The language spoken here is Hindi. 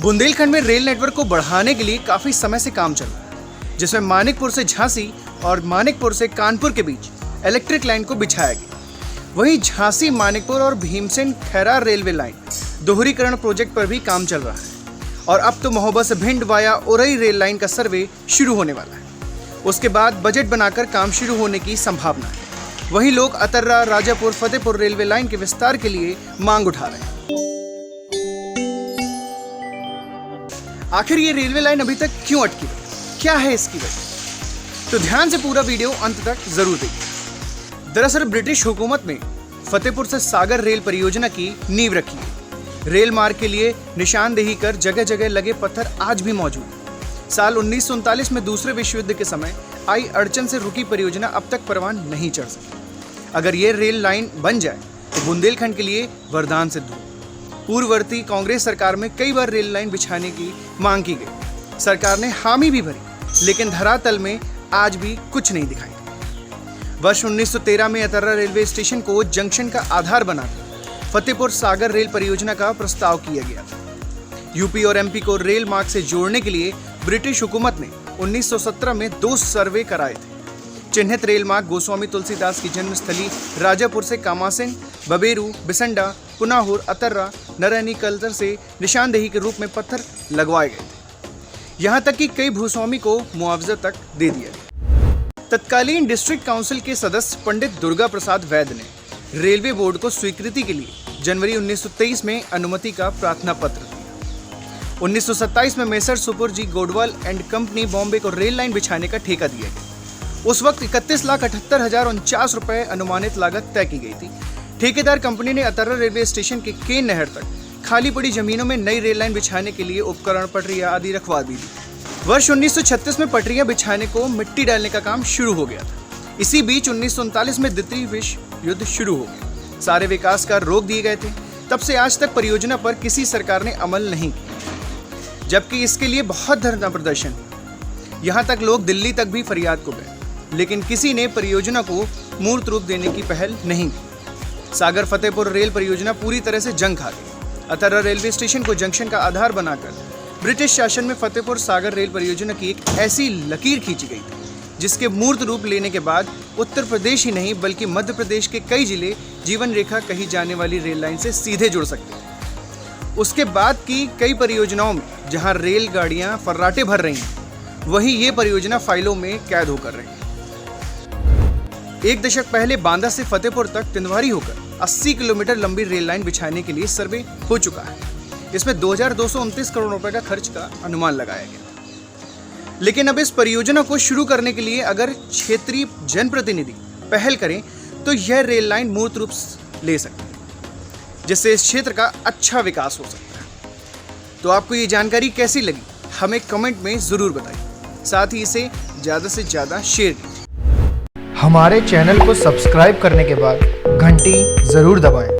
बुंदेलखंड में रेल नेटवर्क को बढ़ाने के लिए काफी समय से काम चल रहा है, जिसमें मानिकपुर से झांसी और मानिकपुर से कानपुर के बीच इलेक्ट्रिक लाइन को बिछाया गया। वहीं झांसी मानिकपुर और भीमसेन खैरार रेलवे लाइन दोहरीकरण प्रोजेक्ट पर भी काम चल रहा है और अब तो महोबा से Bhind via Orai rail line का सर्वे शुरू होने वाला है। उसके बाद बजट बनाकर काम शुरू होने की संभावना है। वहीं लोग अतर्रा राजापुर फतेहपुर रेलवे लाइन के विस्तार के लिए मांग उठा रहे हैं। आखिर ये रेलवे लाइन अभी तक क्यों अटकी हुई, क्या है इसकी वजह? तो ध्यान से पूरा वीडियो अंत तक जरूर देखिए। दरअसल ब्रिटिश हुकूमत में फतेहपुर से सागर रेल परियोजना की नींव रखी है। रेल मार्ग के लिए निशानदेही कर जगह जगह लगे पत्थर आज भी मौजूद हैं। साल 1939 में दूसरे विश्व युद्ध के समय आई अड़चन से रुकी परियोजना अब तक परवान नहीं चढ़ सकी। अगर ये रेल लाइन बन जाए तो बुंदेलखंड के लिए वरदान सिद्ध हो। पूर्ववर्ती कांग्रेस सरकार में कई बार रेल लाइन बिछाने की मांग की गई। सरकार ने हामी भी भरी, लेकिन धरातल में आज भी कुछ नहीं दिखाई। वर्ष 1913 में अतर्रा रेलवे स्टेशन को जंक्शन का आधार बनाकर फतेहपुर सागर रेल परियोजना का प्रस्ताव किया गया था। यूपी और एमपी को रेल मार्ग से जोड़ने के लिए ब्रिटिश हुकूमत ने 1917 में 2 सर्वे कराए थे। चिन्हित रेल मार्ग गोस्वामी तुलसीदास की जन्मस्थली राजापुर से कामासेन, बबेरू, बिसंडा, पुनाहुर, अतर्रा, नरैनी, कलतर से निशानदेही के रूप में पत्थर लगवाए गए थे। यहाँ तक कि कई भूस्वामी को मुआवजा तक दे दिया गया। तत्कालीन डिस्ट्रिक्ट काउंसिल के सदस्य पंडित दुर्गा प्रसाद वैद्य ने रेलवे बोर्ड को स्वीकृति के लिए जनवरी 1923 में अनुमति का प्रार्थना पत्र दिया। 1927 में Messrs Supur ji Godwal and company Bombay को रेल लाइन बिछाने का ठेका दिया गया। उस वक्त 31,78,049 रुपए अनुमानित लागत तय की गई थी। ठेकेदार कंपनी ने अतर्रा रेलवे स्टेशन के केन नहर तक खाली पड़ी जमीनों में नई रेल लाइन बिछाने के लिए उपकरण, पटरियां आदि रखवा दी थी। वर्ष 1936 में पटरियां बिछाने को मिट्टी डालने का काम शुरू हो गया था। इसी बीच 1939 में द्वितीय विश्व युद्ध शुरू हो गया। सारे विकास कार्य रोक दिए गए थे। तब से आज तक परियोजना पर किसी सरकार ने अमल नहीं किया, जबकि इसके लिए बहुत धरना प्रदर्शन हुआ। यहाँ तक लोग दिल्ली तक भी फरियाद को गए, लेकिन किसी ने परियोजना को मूर्त रूप देने की पहल नहीं की। सागर फतेहपुर रेल परियोजना पूरी तरह से जंग खा गई। अतर्रा रेलवे स्टेशन को जंक्शन का आधार बनाकर ब्रिटिश शासन में फतेहपुर सागर रेल परियोजना की एक ऐसी लकीर खींची गई थी, जिसके मूर्त रूप लेने के बाद उत्तर प्रदेश ही नहीं बल्कि मध्य प्रदेश के कई जिले जीवन रेखा कही जाने वाली रेल लाइन से सीधे जुड़ सकते हैं। उसके बाद की कई परियोजनाओं में जहां रेलगाड़ियां फर्राटे भर रही हैं, वहीं ये परियोजना फाइलों में कैद होकर रही है। 1 दशक पहले बांदा से फतेहपुर तक तिंदवारी होकर 80 किलोमीटर लंबी रेल लाइन बिछाने के लिए सर्वे हो चुका है। इसमें 2229 करोड़ रुपए का खर्च का अनुमान लगाया गया। लेकिन अब इस परियोजना को शुरू करने के लिए अगर क्षेत्रीय जनप्रतिनिधि पहल करें तो यह रेल लाइन मूर्त रूप ले सकती है, जिससे इस क्षेत्र का अच्छा विकास हो सकता है। तो आपको ये जानकारी कैसी लगी, हमें कमेंट में जरूर बताइए। साथ ही इसे ज़्यादा से ज़्यादा शेयर कीजिए। हमारे चैनल को सब्सक्राइब करने के बाद घंटी ज़रूर दबाएं।